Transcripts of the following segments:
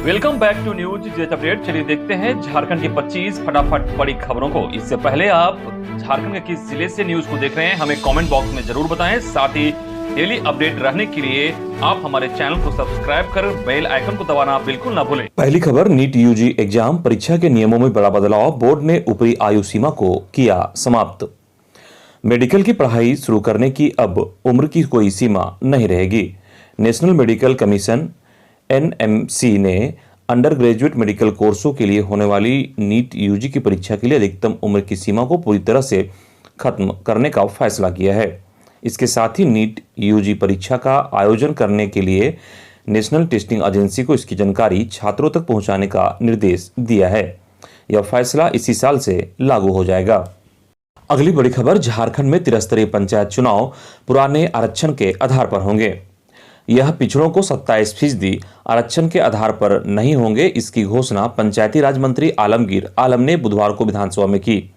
Welcome back to news jet update. चलिए देखते हैं झारखंड की 25 फटाफट बड़ी खबरों को। इससे पहले आप झारखंड के किस जिले से न्यूज को देख रहे हैं हमें कमेंट बॉक्स में जरूर बताएं। साथ ही डेली अपडेट रहने के लिए आप हमारे चैनल को सब्सक्राइब कर बेल आइकन को दबाना बिल्कुल ना भूलें। पहली खबर, नीट यूजी एग्जाम परीक्षा के नियमों में बड़ा बदलाव, बोर्ड ने ऊपरी आयु सीमा को किया समाप्त। मेडिकल की पढ़ाई शुरू करने की अब उम्र की कोई सीमा नहीं रहेगी। नेशनल मेडिकल कमीशन एनएमसी ने अंडर ग्रेजुएट मेडिकल कोर्सों के लिए होने वाली नीट यूजी की परीक्षा के लिए अधिकतम उम्र की सीमा को पूरी तरह से खत्म करने का फैसला किया है। इसके साथ ही नीट यूजी परीक्षा का आयोजन करने के लिए नेशनल टेस्टिंग एजेंसी को इसकी जानकारी छात्रों तक पहुंचाने का निर्देश दिया है। यह फैसला इसी साल से लागू हो जाएगा। अगली बड़ी खबर, झारखंड में त्रिस्तरीय पंचायत चुनाव पुराने आरक्षण के आधार पर होंगे। यह पिछड़ों को 27% आरक्षण के आधार पर नहीं होंगे। इसकी घोषणा पंचायती राज मंत्री आलमगीर आलम ने बुधवार को विधानसभा में की।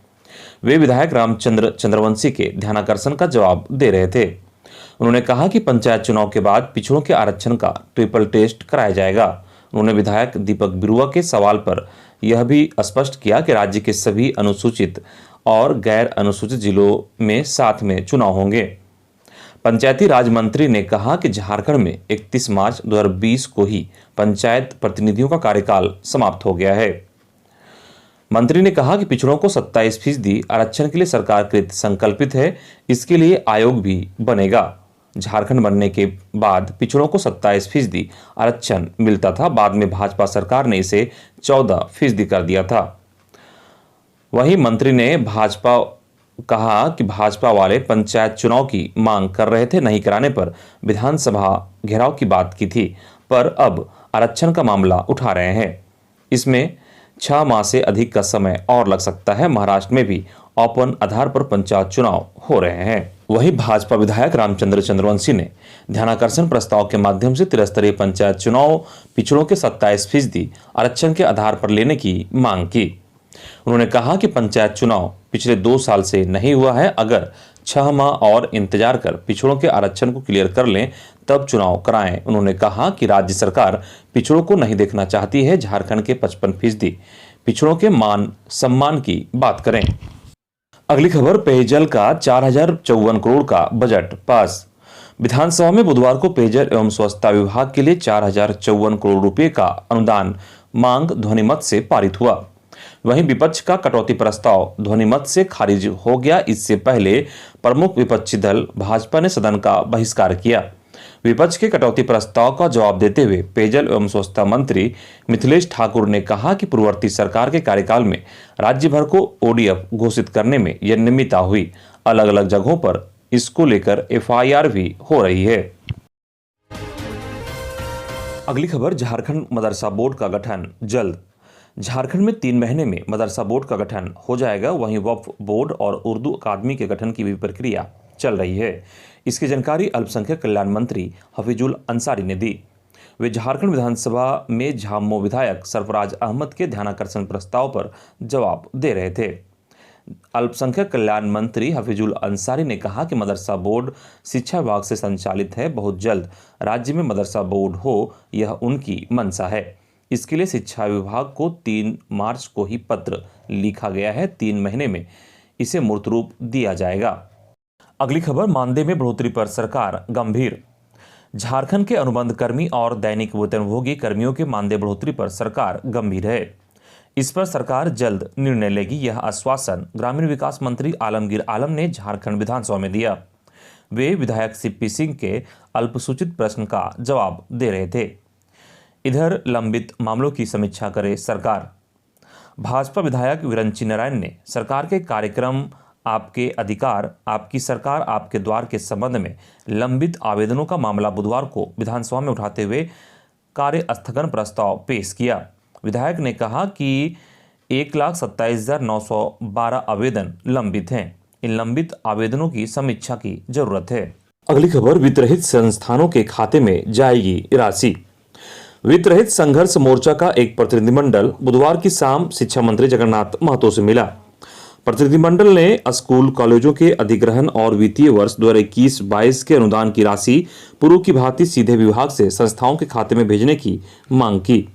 वे विधायक रामचंद्र चंद्रवंशी के ध्यानाकर्षण का जवाब दे रहे थे। उन्होंने कहा कि पंचायत चुनाव के बाद पिछड़ों के आरक्षण का ट्रिपल टेस्ट कराया जाएगा। उन्होंने विधायक दीपक बिरुआ के सवाल पर यह भी स्पष्ट किया कि राज्य के सभी अनुसूचित और गैर अनुसूचित जिलों में साथ में चुनाव होंगे। पंचायती राज मंत्री ने कहा कि झारखंड में 31 मार्च 2020 को ही पंचायत प्रतिनिधियों का कार्यकाल समाप्त हो गया है। मंत्री ने कहा कि पिछड़ों को 27% आरक्षण के लिए सरकार कृत संकल्पित है। इसके लिए आयोग भी बनेगा। झारखंड बनने के बाद पिछड़ों को 27% आरक्षण मिलता था। बाद में भाजपा सरकार ने इसे 14% कर दिया था। वहीं मंत्री ने कहा कि भाजपा वाले पंचायत चुनाव की मांग कर रहे थे, नहीं कराने पर विधानसभा घेराव की बात की थी, पर अब आरक्षण का मामला उठा रहे हैं। इसमें 6 माह से अधिक का समय और लग सकता है। महाराष्ट्र में भी ओपन आधार पर पंचायत चुनाव हो रहे हैं। वहीं भाजपा विधायक रामचंद्र चंद्रवंशी ने ध्यानाकर्षण प्रस्ताव के माध्यम से त्रिस्तरीय पंचायत चुनाव पिछड़ों के 27% आरक्षण के आधार पर लेने की मांग की। उन्होंने कहा कि पंचायत चुनाव पिछले 2 साल से नहीं हुआ है। अगर 6 माह और इंतजार कर पिछड़ों के आरक्षण को क्लियर कर लें तब चुनाव कराएं। उन्होंने कहा कि राज्य सरकार पिछड़ों को नहीं देखना चाहती है। झारखंड के 55% पिछड़ों के मान सम्मान की बात करें। अगली खबर, पेयजल का 4054 करोड़ का बजट पास। विधानसभा में बुधवार को पेयजल एवं स्वच्छता विभाग के लिए 4054 करोड़ रुपए का अनुदान मांग ध्वनिमत से पारित हुआ। वहीं विपक्ष का कटौती प्रस्ताव ध्वनिमत से खारिज हो गया। इससे पहले प्रमुख विपक्षी दल भाजपा ने सदन का बहिष्कार किया। विपक्ष के कटौती प्रस्ताव का जवाब देते हुए पेयजल एवं स्वच्छता मंत्री मिथिलेश ठाकुर ने कहा कि पूर्ववर्ती सरकार के कार्यकाल में राज्य भर को ओडीएफ घोषित करने में यह नियमितता हुई। अलग अलग जगहों पर इसको लेकर एफआईआर भी हो रही है। अगली खबर, झारखंड मदरसा बोर्ड का गठन जल्द। झारखंड में 3 महीने में मदरसा बोर्ड का गठन हो जाएगा। वहीं वक्फ बोर्ड और उर्दू अकादमी के गठन की भी प्रक्रिया चल रही है। इसकी जानकारी अल्पसंख्यक कल्याण मंत्री हफीजुल अंसारी ने दी। वे झारखंड विधानसभा में झामुमो विधायक सरफराज अहमद के ध्यानाकर्षण प्रस्ताव पर जवाब दे रहे थे। अल्पसंख्यक कल्याण मंत्री हफीजुल अंसारी ने कहा कि मदरसा बोर्ड शिक्षा विभाग से संचालित है। बहुत जल्द राज्य में मदरसा बोर्ड हो, यह उनकी मंशा है। इसके लिए शिक्षा विभाग को 3 मार्च को ही पत्र लिखा गया है। 3 महीने में इसे मूर्त रूप दिया जाएगा। अगली खबर, मानदेय में बढ़ोतरी पर सरकार गंभीर। झारखंड के अनुबंध कर्मी और दैनिक वेतनभोगी कर्मियों के मानदेय बढ़ोतरी पर सरकार गंभीर है। इस पर सरकार जल्द निर्णय लेगी। यह आश्वासन ग्रामीण विकास मंत्री आलमगीर आलम ने झारखंड विधानसभा में दिया। वे विधायक सीपी सिंह के अल्पसूचित प्रश्न का जवाब दे रहे थे। इधर लंबित मामलों की समीक्षा करे सरकार। भाजपा विधायक विरंची नारायण ने सरकार के कार्यक्रम आपके अधिकार आपकी सरकार आपके द्वार के संबंध में लंबित आवेदनों का मामला बुधवार को विधानसभा में उठाते हुए कार्य स्थगन प्रस्ताव पेश किया। विधायक ने कहा कि 1,27,912 आवेदन लंबित हैं। इन लंबित आवेदनों की समीक्षा की जरूरत है। अगली खबर, वित्त रहित संस्थानों के खाते में जाएगी राशि। वित्त रहित संघर्ष मोर्चा का एक प्रतिनिधिमंडल बुधवार की शाम शिक्षा मंत्री जगन्नाथ महतो से मिला। प्रतिनिधिमंडल ने स्कूल कॉलेजों के अधिग्रहण और वित्तीय वर्ष 2021-22 के अनुदान की राशि पूर्व की भांति सीधे विभाग से संस्थाओं के खाते में भेजने की मांग की।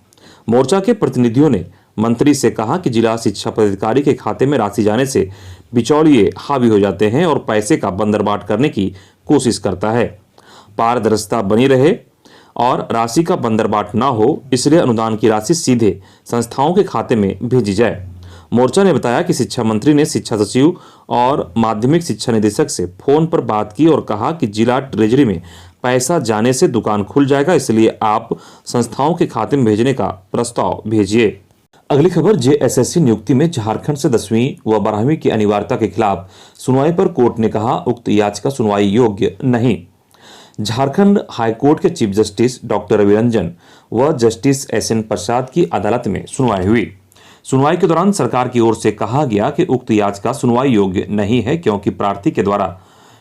मोर्चा के प्रतिनिधियों ने मंत्री से कहा कि जिला शिक्षा पदाधिकारी के खाते में राशि जाने से बिचौलिए हावी हो जाते हैं और पैसे का बंदरबाट करने की कोशिश करता है। पारदर्शिता बनी रहे और राशि का बंदरबाट ना हो, इसलिए अनुदान की राशि सीधे संस्थाओं के खाते में भेजी जाए। मोर्चा ने बताया कि शिक्षा मंत्री ने शिक्षा सचिव और माध्यमिक शिक्षा निदेशक से फोन पर बात की और कहा कि जिला ट्रेजरी में पैसा जाने से दुकान खुल जाएगा, इसलिए आप संस्थाओं के खाते में भेजने का प्रस्ताव भेजिए। अगली खबर, जेएसएससी नियुक्ति में झारखंड से 10वीं व 12वीं की अनिवार्यता के खिलाफ सुनवाई पर कोर्ट ने कहा उक्त याचिका सुनवाई योग्य नहीं। झारखंड हाईकोर्ट के chief justice doctor Ravi Ranjan व जस्टिस एसएन प्रसाद की अदालत में सुनवाई हुई। सुनवाई के दौरान सरकार की ओर से कहा गया कि उक्त याचिका सुनवाई योग्य नहीं है, क्योंकि प्रार्थी के द्वारा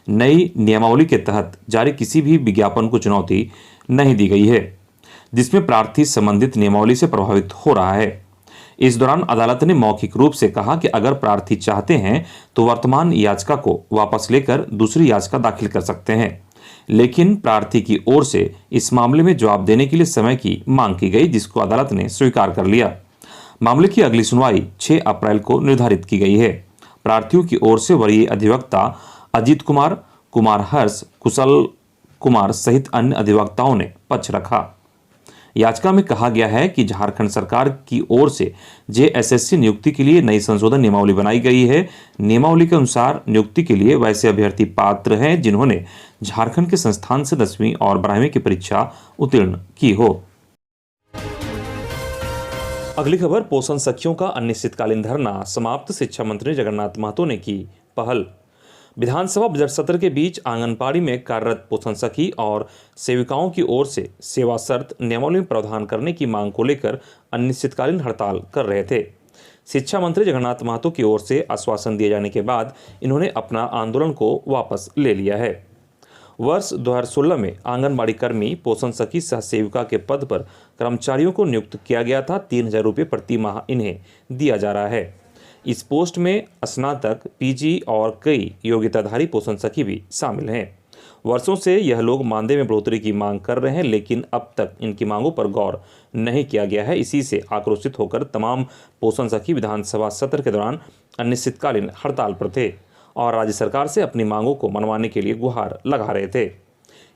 नई नियमावली के तहत जारी किसी भी विज्ञापन को चुनौती नहीं दी गई है, जिसमें प्रार्थी संबंधित नियमावली से प्रभावित हो रहा है। इस दौरान अदालत ने मौखिक रूप से कहा कि अगर प्रार्थी चाहते हैं तो वर्तमान याचिका को वापस लेकर दूसरी याचिका दाखिल कर सकते हैं, लेकिन प्रार्थी की ओर से इस मामले में जवाब देने के लिए समय की मांग की गई, जिसको अदालत ने स्वीकार कर लिया। मामले की अगली सुनवाई 6 अप्रैल को निर्धारित की गई है। प्रार्थियों की ओर से वरीय अधिवक्ता अजीत कुमार, कुमार हर्ष, कुशल कुमार सहित अन्य अधिवक्ताओं ने पक्ष रखा। याचिका में कहा गया है कि झारखंड सरकार की ओर से जेएसएससी नियुक्ति के लिए नई संशोधन नियमावली बनाई गई है। नियमावली के अनुसार नियुक्ति के लिए वैसे अभ्यर्थी पात्र हैं जिन्होंने झारखंड के संस्थान से 10वीं और 12वीं की परीक्षा उत्तीर्ण की हो। अगली खबर, पोषण सखियों का अनिश्चितकालीन धरना समाप्त, शिक्षा मंत्री जगन्नाथ महतो ने की पहल। विधानसभा बजट सत्र के बीच आंगनबाड़ी में कार्यरत पोषण सखी और सेविकाओं की ओर से सेवा शर्त नियमावली में प्रावधान करने की मांग को लेकर अनिश्चितकालीन हड़ताल कर रहे थे। शिक्षा मंत्री जगन्नाथ महतो की ओर से आश्वासन दिए जाने के बाद इन्होंने अपना आंदोलन को वापस ले लिया है। वर्ष 2016 में आंगनबाड़ी कर्मी पोषण सखी सह सेविका के पद पर कर्मचारियों को नियुक्त किया गया था। 3,000 रुपये प्रति माह इन्हें दिया जा रहा है। इस पोस्ट में स्नातक, पीजी और कई योग्यताधारी पोषण सखी भी शामिल हैं। वर्षों से यह लोग मानदेय में बढ़ोतरी की मांग कर रहे हैं, लेकिन अब तक इनकी मांगों पर गौर नहीं किया गया है। इसी से आक्रोशित होकर तमाम पोषण सखी विधानसभा सत्र के दौरान अनिश्चितकालीन हड़ताल पर थे और राज्य सरकार से अपनी मांगों को मनवाने के लिए गुहार लगा रहे थे।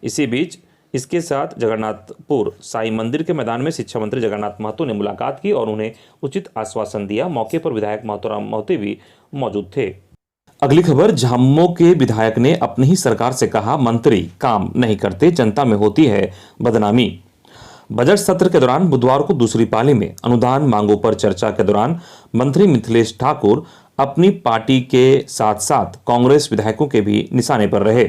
इसी बीच इसके साथ जगन्नाथपुर साई मंदिर के मैदान में शिक्षा मंत्री जगन्नाथ महतो ने मुलाकात की और उन्हें उचित आश्वासन दिया। मौके पर विधायक माधोराम मोहते भी मौजूद थे। अगली खबर, झामुमो के विधायक ने अपनी ही सरकार से कहा मंत्री काम नहीं करते, जनता में होती है बदनामी। बजट सत्र के दौरान बुधवार को दूसरी पाली में अनुदान मांगों पर चर्चा के दौरान मंत्री मिथिलेश ठाकुर अपनी पार्टी के साथ साथ कांग्रेस विधायकों के भी निशाने पर रहे।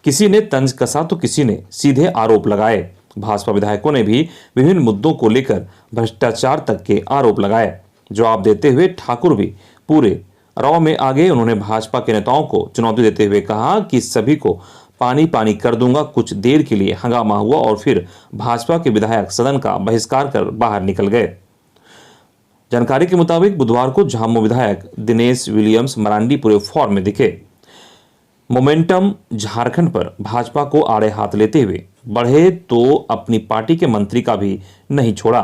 किसी ने तंज कसा तो किसी ने सीधे आरोप लगाए। भाजपा विधायकों ने भी विभिन्न मुद्दों को लेकर भ्रष्टाचार तक के आरोप लगाए। जवाब देते हुए ठाकुर भी पूरे रौ में आ गए। उन्होंने भाजपा के नेताओं को चुनौती देते हुए कहा कि सभी को पानी पानी कर दूंगा। कुछ देर के लिए हंगामा हुआ और फिर भाजपा के विधायक सदन का बहिष्कार कर बाहर निकल गए। जानकारी के मुताबिक बुधवार को झामुमो विधायक दिनेश विलियम्स मरांडी पूरे फॉर्म में दिखे। मोमेंटम झारखंड पर भाजपा को आड़े हाथ लेते हुए बढ़े तो अपनी पार्टी के मंत्री का भी नहीं छोड़ा।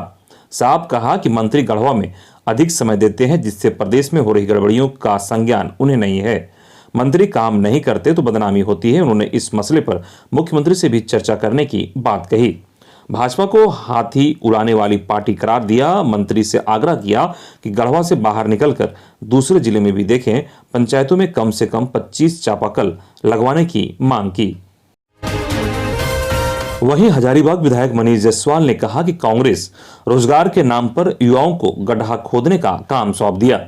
साफ कहा कि मंत्री गढ़वा में अधिक समय देते हैं, जिससे प्रदेश में हो रही गड़बड़ियों का संज्ञान उन्हें नहीं है। मंत्री काम नहीं करते तो बदनामी होती है। उन्होंने इस मसले पर मुख्यमंत्री से भी चर्चा करने की बात कही। भाजपा को हाथी उड़ाने वाली पार्टी करार दिया। मंत्री से आग्रह किया कि गढ़वा से बाहर निकलकर दूसरे जिले में भी देखें। पंचायतों में कम से कम 25 चापाकल लगवाने की मांग की। वहीं हजारीबाग विधायक मनीष जायसवाल ने कहा कि कांग्रेस रोजगार के नाम पर युवाओं को गड्ढा खोदने का काम सौंप दिया।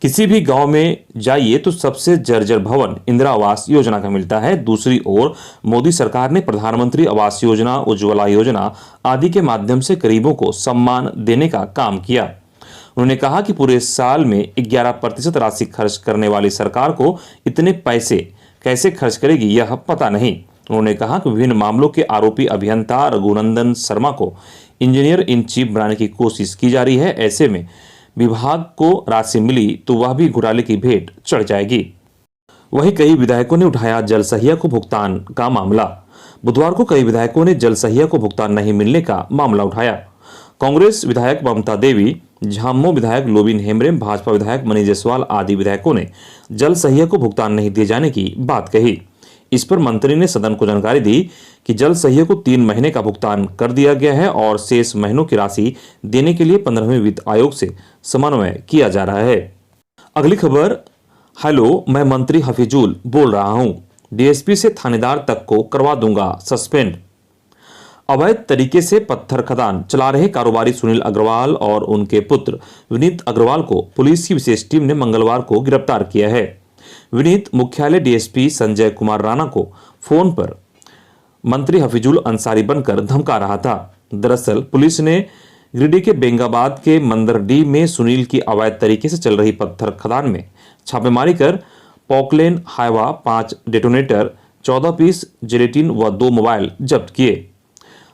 किसी भी गांव में जाइए तो सबसे जर्जर भवन इंदिरा आवास योजना का मिलता है। दूसरी ओर मोदी सरकार ने प्रधानमंत्री आवास योजना, उज्ज्वला योजना आदि के माध्यम से गरीबों को सम्मान देने का काम किया। उन्होंने कहा कि पूरे साल में 11% राशि खर्च करने वाली सरकार को इतने पैसे कैसे खर्च करेगी यह पता नहीं। उन्होंने कहा कि विभिन्न मामलों के आरोपी अभियंता रघुनंदन शर्मा को इंजीनियर इन चीफ बनाने की कोशिश की जा रही है। ऐसे में विभाग को राशि मिली तो वह भी घोटाले की भेंट चढ़ जाएगी। वहीं कई विधायकों ने उठाया जल सहिया को भुगतान का मामला। बुधवार को कई विधायकों ने जल सहिया को भुगतान नहीं मिलने का मामला उठाया। कांग्रेस विधायक ममता देवी, झामुमो विधायक लोबिन हेम्ब्रेम, भाजपा विधायक मनीष जायसवाल आदि विधायकों ने जल सहिया को भुगतान नहीं दिए जाने की बात कही। इस पर मंत्री ने सदन को जानकारी दी कि जल सहिया को 3 महीने का भुगतान कर दिया गया है और शेष महीनों की राशि देने के लिए 15वें वित्त आयोग से समन्वय किया जा रहा है। अगली खबर, हेलो मैं मंत्री हफीजुल बोल रहा हूं, डीएसपी से थानेदार तक को करवा दूंगा सस्पेंड। अवैध तरीके से पत्थर खदान चला रहे कारोबारी सुनील अग्रवाल और उनके पुत्र विनीत अग्रवाल को पुलिस की विशेष टीम ने मंगलवार को गिरफ्तार किया है। विनीत मुख्यालय डीएसपी संजय कुमार राणा को फोन पर मंत्री हफीजुल अंसारी बनकर धमका रहा था। दरअसल पुलिस ने गिरिडीह के बेंगाबाद के मंदरडीह में सुनील की अवैध तरीके से चल रही पत्थर खदान में छापेमारी कर Poclain Hyva 5 detonator, 14 piece gelatin व 2 मोबाइल जब्त किए।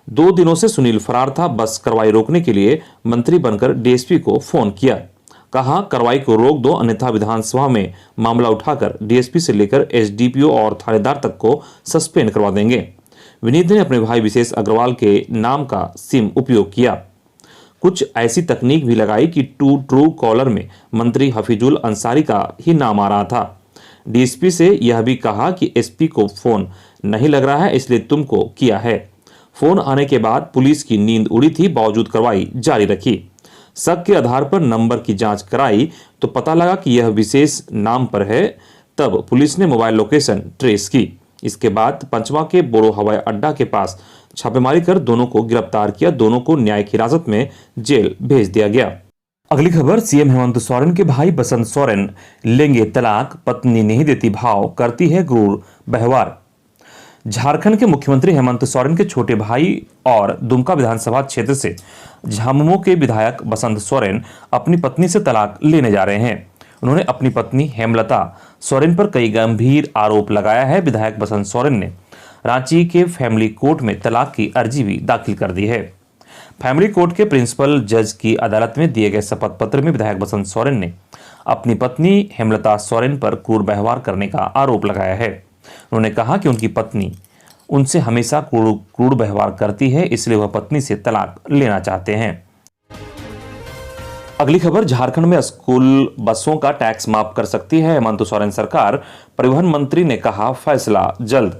2 दिनों से सुनील फरार था। बस कार्रवाई रोकने के लिए मंत्री बनकर डीएसपी को फोन किया, कहा कार्रवाई को रोक दो अन्यथा विधानसभा में मामला उठाकर डीएसपी से लेकर एसडीपीओ और थानेदार तक को सस्पेंड करवा देंगे। विनीत ने अपने भाई विशेष अग्रवाल के नाम का सिम उपयोग किया। कुछ ऐसी तकनीक भी लगाई कि ट्रू कॉलर में मंत्री हफीजुल अंसारी का ही नाम आ रहा था। डीएसपी से यह भी कहा कि एसपी को फोन नहीं लग रहा है इसलिए तुमको किया है। फोन आने के बाद पुलिस की नींद उड़ी थी, बावजूद कार्रवाई जारी रखी। शक के आधार पर नंबर की जांच कराई तो पता लगा कि यह विशेष नाम पर है। तब पुलिस ने मोबाइल लोकेशन ट्रेस की। इसके बाद पंचवा के बोरो हवाई अड्डा के पास छापेमारी कर दोनों को गिरफ्तार किया। दोनों को न्यायिक हिरासत में जेल भेज दिया गया। अगली खबर, सीएम हेमंत सोरेन के भाई बसंत सोरेन लेंगे तलाक, पत्नी नहीं देती भाव, करती है क्रूर व्यवहार। झारखंड के मुख्यमंत्री हेमंत सोरेन के छोटे भाई और दुमका विधानसभा क्षेत्र से झामुमो के विधायक बसंत सोरेन अपनी पत्नी से तलाक लेने जा रहे हैं। उन्होंने अपनी पत्नी हेमलता सोरेन पर कई गंभीर आरोप लगाया है। विधायक बसंत सोरेन ने रांची के फैमिली कोर्ट में तलाक की अर्जी भी दाखिल कर दी है। फैमिली कोर्ट के प्रिंसिपल जज की अदालत में दिए गए शपथ पत्र में विधायक बसंत सोरेन ने अपनी पत्नी हेमलता सोरेन पर क्रूर व्यवहार करने का आरोप लगाया है। उन्होंने कहा कि उनकी पत्नी उनसे हमेशा क्रूर व्यवहार करती है, इसलिए वह पत्नी से तलाक लेना चाहते हैं। अगली खबर, झारखंड में स्कूल बसों का टैक्स माफ कर सकती है हेमंत सोरेन सरकार, परिवहन मंत्री ने कहा फैसला जल्द।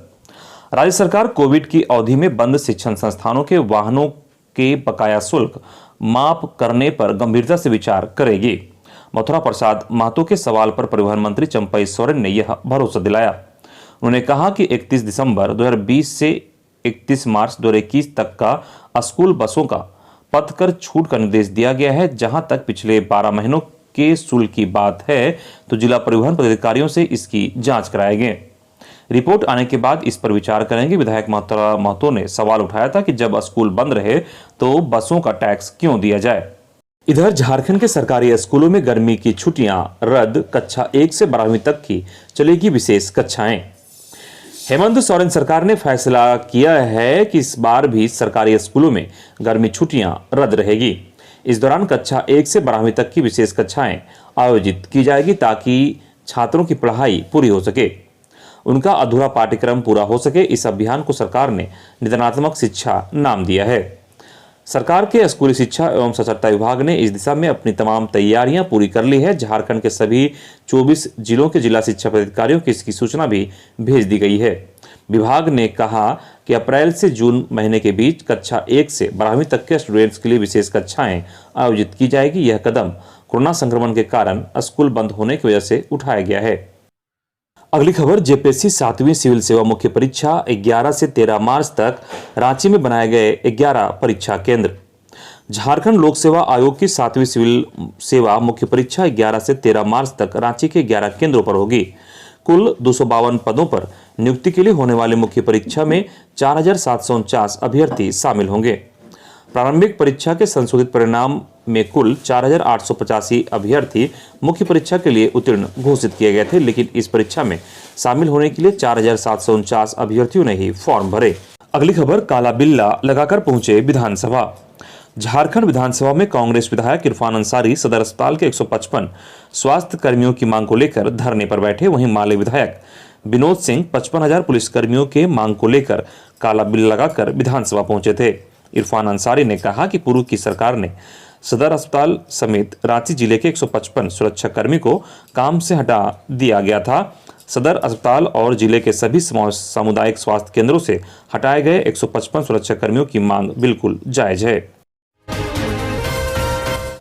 राज्य सरकार कोविड की अवधि में बंद शिक्षण संस्थानों के वाहनों के बकाया शुल्क माफ करने पर गंभीरता से विचार करेगी। मथुरा प्रसाद महतो के सवाल पर परिवहन मंत्री चंपई सोरेन ने यह भरोसा दिलाया। उन्होंने कहा कि 31 दिसंबर 2020 से 31 मार्च 2021 तक का स्कूल बसों का पथ कर छूट का निर्देश दिया गया है। जहां तक पिछले 12 महीनों के शुल्क की बात है तो जिला परिवहन पदाधिकारियों से इसकी जांच कराएंगे। रिपोर्ट आने के बाद इस पर विचार करेंगे। विधायक महतो ने सवाल उठाया था कि जब स्कूल बंद रहे तो बसों का टैक्स क्यों दिया जाए। इधर झारखंड के सरकारी स्कूलों में गर्मी की छुट्टियां रद्द, कक्षा 1 से 12वीं तक की चलेगी विशेष कक्षाएं। हेमंत सोरेन सरकार ने फैसला किया है कि इस बार भी सरकारी स्कूलों में गर्मी छुट्टियां रद्द रहेगी। इस दौरान कक्षा 1 से 12वीं तक की विशेष कक्षाएं आयोजित की जाएगी ताकि छात्रों की पढ़ाई पूरी हो सके, उनका अधूरा पाठ्यक्रम पूरा हो सके। इस अभियान को सरकार ने निदानात्मक शिक्षा नाम दिया है। सरकार के स्कूली शिक्षा एवं साक्षरता विभाग ने इस दिशा में अपनी तमाम तैयारियां पूरी कर ली है। झारखंड के सभी 24 जिलों के जिला शिक्षा पदाधिकारियों को इसकी सूचना भी भेज दी गई है। विभाग ने कहा कि अप्रैल से जून महीने के बीच कक्षा 1 से 12वीं तक के स्टूडेंट्स के लिए विशेष कक्षाएं आयोजित की जाएगी। यह कदम कोरोना संक्रमण के कारण स्कूल बंद होने की वजह से उठाया गया है। अगली खबर, जेपीएससी 7वीं सिविल सेवा मुख्य परीक्षा 11 से 13 मार्च तक रांची में बनाए गए 11 परीक्षा केंद्र। झारखंड लोक सेवा आयोग की 7वीं सिविल सेवा मुख्य परीक्षा 11 से 13 मार्च तक रांची के 11 केंद्रों पर होगी। कुल 252 पदों पर नियुक्ति के लिए होने वाली मुख्य परीक्षा में 4749 अभ्यर्थी शामिल होंगे। प्रारंभिक परीक्षा के संशोधित परिणाम में कुल 4885 अभ्यर्थी मुख्य परीक्षा के लिए उत्तीर्ण घोषित किए गए थे, लेकिन इस परीक्षा में शामिल होने के लिए 4749 अभ्यर्थियों ने ही फॉर्म भरे। अगली खबर, काला बिल्ला लगाकर पहुंचे विधानसभा। झारखंड विधानसभा में कांग्रेस विधायक इरफान अंसारी सदर अस्पताल के 155 स्वास्थ्य कर्मियों की मांग को लेकर धरने पर बैठे। वहीं माले विधायक विनोद सिंह 55,000 पुलिसकर्मियों के मांग को लेकर काला बिल लगाकर विधानसभा पहुंचे थे। इरफान अंसारी ने कहा कि पूर्व की सरकार ने सदर अस्पताल समेत रांची जिले के 155 सुरक्षा कर्मी को काम से हटा दिया गया था। सदर अस्पताल और जिले के सभी सामुदायिक स्वास्थ्य केंद्रों से हटाए गए 155 सुरक्षा कर्मियों की मांग बिल्कुल जायज है।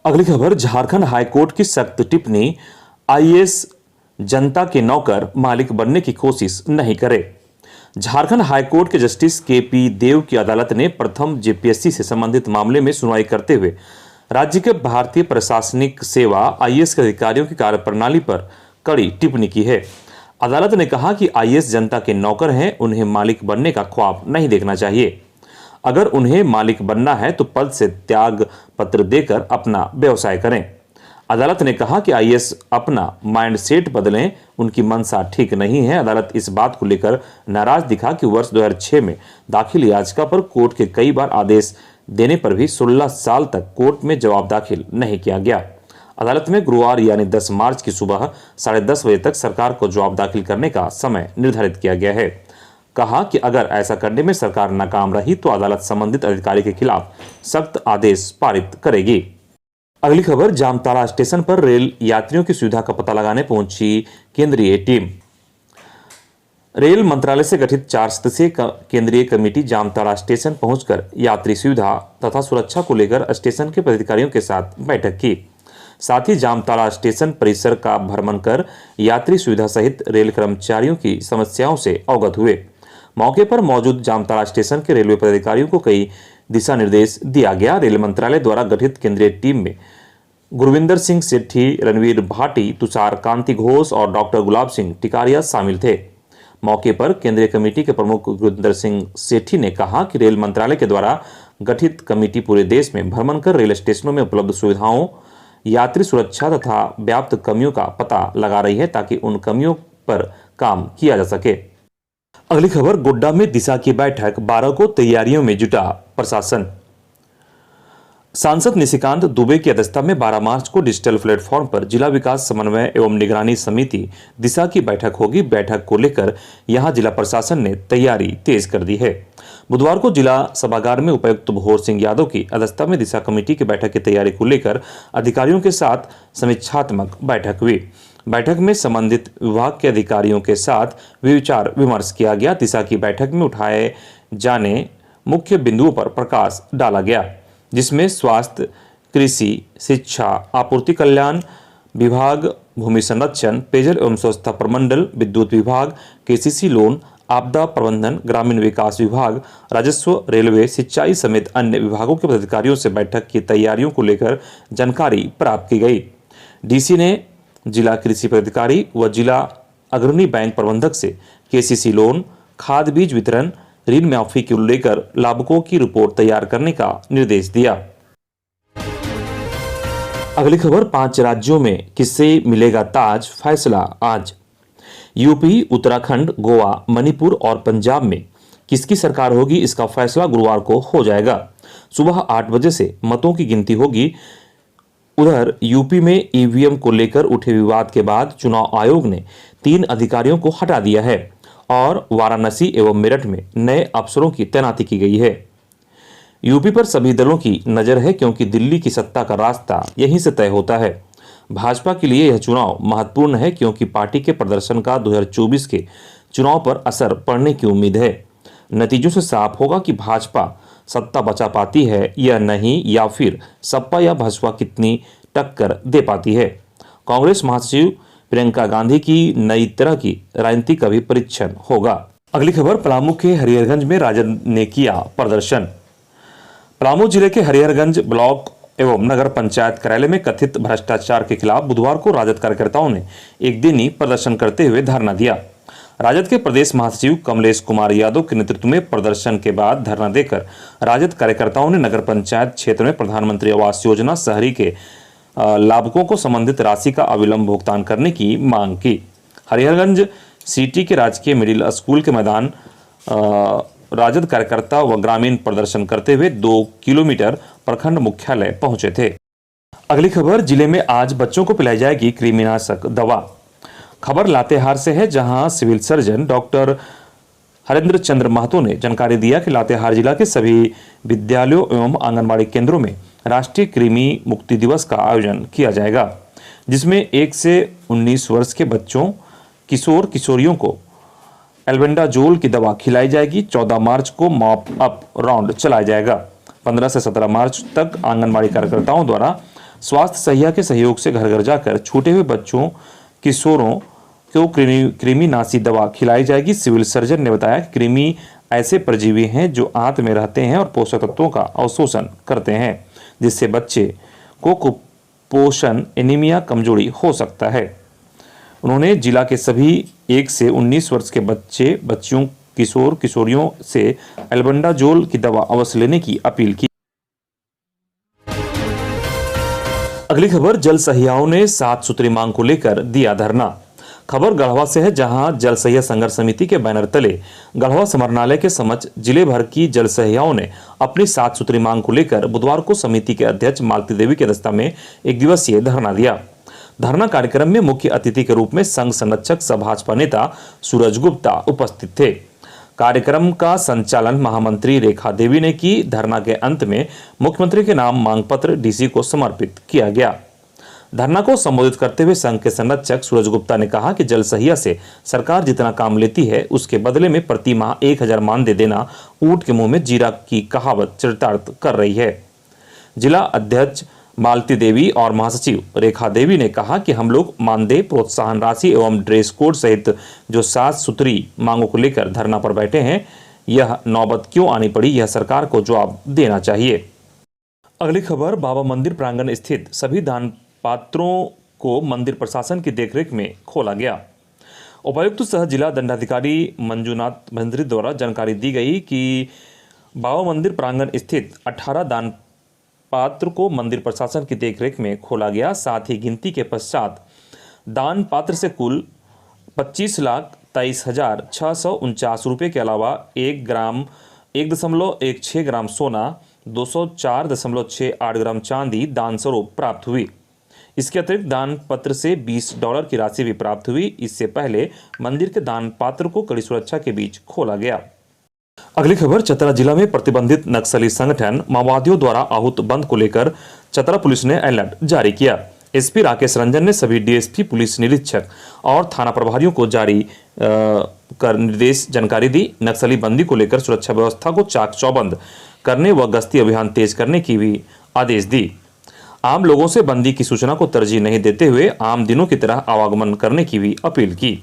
अगली खबर, झारखंड हाईकोर्ट की सख्त टिप्पणी, आईएएस जनता के नौकर मालिक बनने की कोशिश नहीं करे। झारखंड हाईकोर्ट के जस्टिस केपी देव की अदालत ने प्रथम जेपीएससी से संबंधित मामले में सुनवाई करते हुए राज्य के भारतीय प्रशासनिक सेवा आईएएस के अधिकारियों की कार्यप्रणाली पर कड़ी टिप्पणी की है। अदालत ने कहा कि आईएएस जनता के नौकर हैं, उन्हें मालिक बनने का ख्वाब नहीं देखना चाहिए। अगर उन्हें मालिक बनना है तो पद से त्याग पत्र देकर अपना व्यवसाय करें। अदालत ने कहा कि आईएएस अपना माइंडसेट बदलें, उनकी मंशा ठीक नहीं है। अदालत इस बात को लेकर नाराज दिखा कि वर्ष 2006 में दाखिल याचिका पर कोर्ट के कई बार आदेश देने पर भी 16 साल तक कोर्ट में जवाब दाखिल नहीं किया गया। अदालत में गुरुवार यानी 10 मार्च की सुबह 10:30 बजे तक सरकार को जवाब दाखिल करने का समय निर्धारित किया गया है। कहा कि अगर ऐसा करने में सरकार नाकाम रही तो अदालत संबंधित अधिकारी के खिलाफ सख्त आदेश पारित करेगी। अगली खबर, जामताड़ा स्टेशन पर रेल यात्रियों की सुविधा का पता लगाने पहुंची केंद्रीय टीम। रेल मंत्रालय से गठित 4 सदस्यीय केंद्रीय कमेटी जामताड़ा स्टेशन पहुंचकर यात्री सुविधा तथा सुरक्षा को लेकर स्टेशन के पदाधिकारियों के साथ बैठक की। साथ ही जामताड़ा स्टेशन परिसर का भ्रमण कर यात्री सुविधा सहित रेल कर्मचारियों की समस्याओं से अवगत हुए। मौके पर मौजूद जामताड़ा स्टेशन के रेलवे पदाधिकारियों को कई दिशा निर्देश दिया गया। रेल मंत्रालय द्वारा गठित केंद्रीय टीम में गुरविंदर सिंह सेठी, रणवीर भाटी, तुषार कांति घोष और डॉक्टर गुलाब सिंह टिकारिया शामिल थे। मौके पर केंद्रीय कमेटी के प्रमुख गुरविंदर सिंह सेठी ने कहा कि रेल मंत्रालय के द्वारा गठित कमेटी पूरे देश में भ्रमण कर रेल स्टेशनों में उपलब्ध सुविधाओं, यात्री सुरक्षा तथा व्याप्त कमियों का पता लगा रही है ताकि उन कमियों पर काम किया जा सके। अगली खबर, गोड्डा में दिशा की बैठक, 12 को तैयारियों में जुटा प्रशासन। सांसद निशिकांत दुबे की अध्यक्षता में 12 मार्च को डिजिटल प्लेटफॉर्म पर जिला विकास समन्वय एवं निगरानी समिति दिशा की बैठक होगी। बैठक को लेकर यहां जिला प्रशासन ने तैयारी तेज कर दी है। बुधवार को जिला सभागार में उपायुक्त भोर सिंह यादव की अध्यक्षता में दिशा कमेटी की बैठक की तैयारी को लेकर अधिकारियों के साथ समीक्षात्मक बैठक हुई। बैठक में संबंधित विभाग के अधिकारियों के साथ विचार विमर्श किया गया। दिशा की बैठक में उठाए जाने मुख्य बिंदुओं पर प्रकाश डाला गया, जिसमें स्वास्थ्य, कृषि, शिक्षा, आपूर्ति कल्याण विभाग, भूमि संरक्षण, पेयजल एवं स्वच्छता प्रमंडल, विद्युत विभाग, केसीसी लोन, आपदा प्रबंधन, ग्रामीण विकास विभाग, राजस्व, रेलवे, सिंचाई समेत अन्य विभागों के पदाधिकारियों से बैठक की तैयारियों को लेकर जानकारी प्राप्त की गई। डीसी ने जिला कृषि पदाधिकारी व जिला अग्रणी बैंक प्रबंधक से केसीसी लोन, खाद बीज वितरण, ऋण माफी को लेकर लाभुकों की रिपोर्ट तैयार करने का निर्देश दिया। अगली खबर, 5 राज्यों में किससे मिलेगा ताज, फैसला आज। यूपी, उत्तराखंड, गोवा, मणिपुर और पंजाब में किसकी सरकार होगी, इसका फैसला गुरुवार को हो जाएगा। सुबह 8 बजे से मतों की गिनती होगी। उधर यूपी में ईवीएम को लेकर उठे विवाद के बाद चुनाव आयोग ने 3 अधिकारियों को हटा दिया है और वाराणसी एवं मेरठ में नए अफसरों की तैनाती की गई है। यूपी पर सभी दलों की नजर है क्योंकि दिल्ली की सत्ता का रास्ता यहीं से तय होता है। भाजपा के लिए यह चुनाव महत्वपूर्ण है क्योंकि पार्टी के प्रदर्शन का 2024 के चुनाव पर असर पड़ने की उम्मीद है। नतीजों से साफ होगा कि भाजपा सत्ता बचा पाती है या नहीं, या फिर सपा या भाजपा कितनी टक्कर दे पाती है। कांग्रेस महासचिव प्रियंका गांधी की नई तरह की राजनीति का भी परीक्षण होगा। अगली खबर, पलामू के हरिहरगंज में राजद ने किया प्रदर्शन। पलामू जिले के हरिहरगंज ब्लॉक एवं नगर पंचायत कार्यालय में कथित भ्रष्टाचार के खिलाफ बुधवार को राजद कार्यकर्ताओं ने एक दिनी प्रदर्शन करते हुए धरना दिया। राजद के प्रदेश महासचिव कमलेश कुमार यादव के नेतृत्व में प्रदर्शन के बाद धरना देकर राजद कार्यकर्ताओं ने नगर पंचायत क्षेत्र में प्रधानमंत्री आवास योजना शहरी के लाभुकों को संबंधित राशि का अविलंब भुगतान करने की मांग की। हरिहरगंज सिटी के राजकीय मिडिल स्कूल के मैदान राजद कार्यकर्ता व ग्रामीण प्रदर्शन करते हुए 2 किलोमीटर प्रखंड मुख्यालय पहुंचे थे। अगली खबर, जिले में आज बच्चों को पिलाई जाएगी कृमिनाशक दवा। खबर लातेहार से है, जहां सिविल सर्जन डॉक्टर हरेंद्र चंद्र महतो ने जानकारी दिया कि लातेहार जिला के सभी विद्यालयों एवं आंगनबाड़ी केंद्रों में राष्ट्रीय कृमि मुक्ति दिवस का आयोजन किया जाएगा, जिसमें 1 से 19 वर्ष के बच्चों, किशोर किशोरियों को एल्बेंडाजोल की दवा खिलाई जाएगी। 14 मार्च को मॉप अप राउंड चलाया जाएगा। 15 से 17 मार्च तक आंगनबाड़ी कार्यकर्ताओं द्वारा स्वास्थ्य सहिया के सहयोग से घर घर जाकर छूटे हुए बच्चों, किशोरों को कृमिनाशी दवा खिलाई जाएगी। सिविल सर्जन ने बताया कि कृमि ऐसे परजीवी हैं जो आंत में रहते हैं और पोषक तत्वों का अवशोषण करते हैं, जिससे बच्चे को कुपोषण, एनीमिया, कमजोरी हो सकता है। उन्होंने जिला के सभी 1 से 19 वर्ष के बच्चे, बच्चियों, किशोर किशोरियों से एल्बेंडाजोल की दवा अवश्य लेने की अपील की। अगली खबर, जल सहियाओं ने 7 सूत्री मांग को लेकर दिया धरना। खबर गढ़वा से है, जहां जल सहिया संघर्ष समिति के बैनर तले गढ़वा समरनालय के समक्ष जिले भर की जल सहियाओं ने अपनी 7 सूत्री मांग को लेकर बुधवार को समिति के अध्यक्ष मालती देवी के अध्यक्षता में 1 दिवसीय धरना दिया। धरना कार्यक्रम में मुख्य अतिथि के रूप में संघ संरक्षक सह भाजपा नेता सूरज गुप्ता उपस्थित थे। कार्यक्रम का संचालन महामंत्री रेखा देवी ने की। धरना के अंत में मुख्यमंत्री के नाम मांग पत्र डीसी को समर्पित किया गया। धरना को संबोधित करते हुए संघ के संरक्षक सूरज गुप्ता ने कहा कि जल सहिया से सरकार जितना काम लेती है, उसके बदले में प्रति माह 1000 मानदेय देना ऊंट के मुंह में जीरा की कहावत चरितार्थ कर रही है। जिला अध्यक्ष मालती देवी और महासचिव रेखा देवी ने कहा कि हम लोग मानदेय, प्रोत्साहन राशि एवं ड्रेस कोड सहित जो 7 सूत्री मांगों को लेकर धरना पर बैठे हैं, यह नौबत क्यों आनी पड़ी, यह सरकार को जवाब देना चाहिए। अगली खबर, बाबा मंदिर प्रांगण स्थित सभी दान पात्रों को मंदिर प्रशासन की देखरेख में खोला गया। उपायुक्त सह जिला दंडाधिकारी मंजूनाथ भंजरी द्वारा जानकारी दी गई कि बाबा मंदिर प्रांगण स्थित 18 दान पात्र को मंदिर प्रशासन की देखरेख में खोला गया। साथ ही गिनती के पश्चात दान पात्र से कुल 25,23,649 रुपये के अलावा 1.16 ग्राम सोना, 204.68 ग्राम चांदी दान स्वरूप प्राप्त हुई। इसके अतिरिक्त दान पत्र से $20 की राशि भी प्राप्त हुई। इससे पहले मंदिर के दान पात्र को कड़ी सुरक्षा के बीच खोला गया। अगली खबर, चतरा जिला में प्रतिबंधित नक्सली संगठन माओवादियों द्वारा आहूत बंद को लेकर चतरा पुलिस ने अलर्ट जारी किया। एसपी राकेश रंजन ने सभी डीएसपी, पुलिस निरीक्षक और थाना प्रभारियों को जारी कर निर्देश जानकारी दी। नक्सली बंदी को लेकर सुरक्षा व्यवस्था को चाक चौबंद करने व गश्ती अभियान तेज करने की भी आदेश दी। आम लोगों से बंदी की सूचना को तरजीह नहीं देते हुए आम दिनों की तरह आवागमन करने की भी अपील की।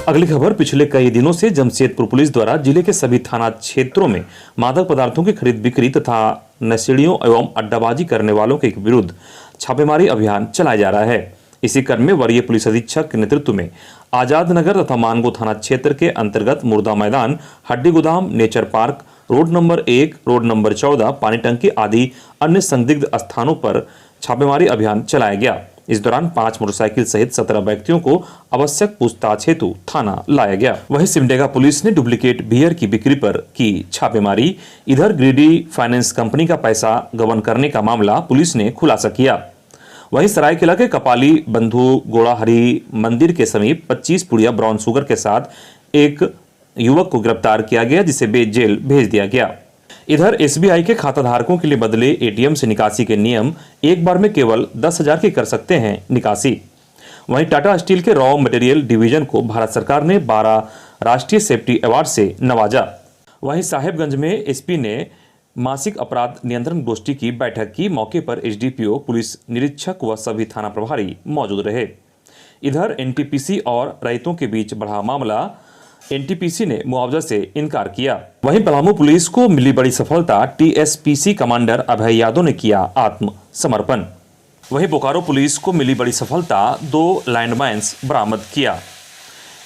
अगली खबर, पिछले कई दिनों से जमशेदपुर पुलिस द्वारा जिले के सभी थाना क्षेत्रों में मादक पदार्थों की खरीद बिक्री तथा नशेड़ियों एवं अड्डाबाजी करने वालों के विरुद्ध छापेमारी अभियान चलाया जा रहा है। इसी क्रम में वरीय पुलिस अधीक्षक के नेतृत्व में आजाद नगर तथा मानगो थाना क्षेत्र के अंतर्गत मुर्दा मैदान, हड्डी गोदाम, nature park, road number 1, road number 14, पानी टंकी आदि अन्य संदिग्ध स्थानों पर छापेमारी अभियान चलाया गया। इस दौरान 5 मोटरसाइकिल सहित 17 व्यक्तियों को आवश्यक पूछताछ हेतु थाना लाया गया। वहीं सिमडेगा पुलिस ने डुप्लीकेट बियर की बिक्री पर की छापेमारी। इधर गिरिडीह फाइनेंस कंपनी का पैसा गबन करने का मामला पुलिस ने खुलासा किया। वहीं सरायकेला के कपाली बंधु गोड़ाहरी मंदिर के समीप 25 पुड़िया ब्राउन शुगर के साथ एक युवक को गिरफ्तार किया गया, जिसे जेल भेज दिया गया। इधर एसबीआई के खाता धारकों के लिए बदले एटीएम से निकासी के नियम, एक बार में केवल 10,000 की कर सकते हैं निकासी। वहीं टाटा स्टील के रॉ मटेरियल डिवीजन को भारत सरकार ने 12 राष्ट्रीय सेफ्टी अवार्ड से नवाजा। वहीं साहेबगंज में एसपी ने मासिक अपराध नियंत्रण गोष्ठी की बैठक की। मौके पर एसडीपीओ, पुलिस निरीक्षक व सभी थाना प्रभारी मौजूद रहे। इधर एनटीपीसी और रैयतों के बीच बढ़ा मामला, एनटीपीसी ने मुआवजा से इनकार किया। वहीं पलामू पुलिस को मिली बड़ी सफलता, टीएसपीसी कमांडर अभय यादव ने किया आत्मसमर्पण। वहीं बोकारो पुलिस को मिली बड़ी सफलता, 2 लैंडमाइंस बरामद किया।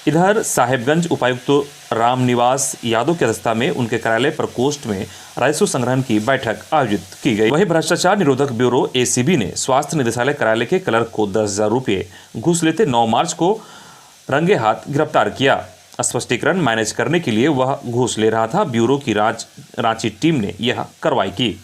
इधर साहेबगंज उपायुक्त रामनिवास यादव की अध्यक्षता में उनके कार्यालय प्रकोष्ठ में राजस्व संग्रहण की बैठक आयोजित की गई। वहीं भ्रष्टाचार निरोधक ब्यूरो एसीबी ने स्वास्थ्य निदेशालय कार्यालय के क्लर्क को 10,000 रुपये घूस लेते 9 मार्च को रंगे हाथ गिरफ्तार किया। स्पष्टीकरण मैनेज करने के लिए वह घूस ले रहा था। ब्यूरो की रांची टीम ने यह कार्रवाई की।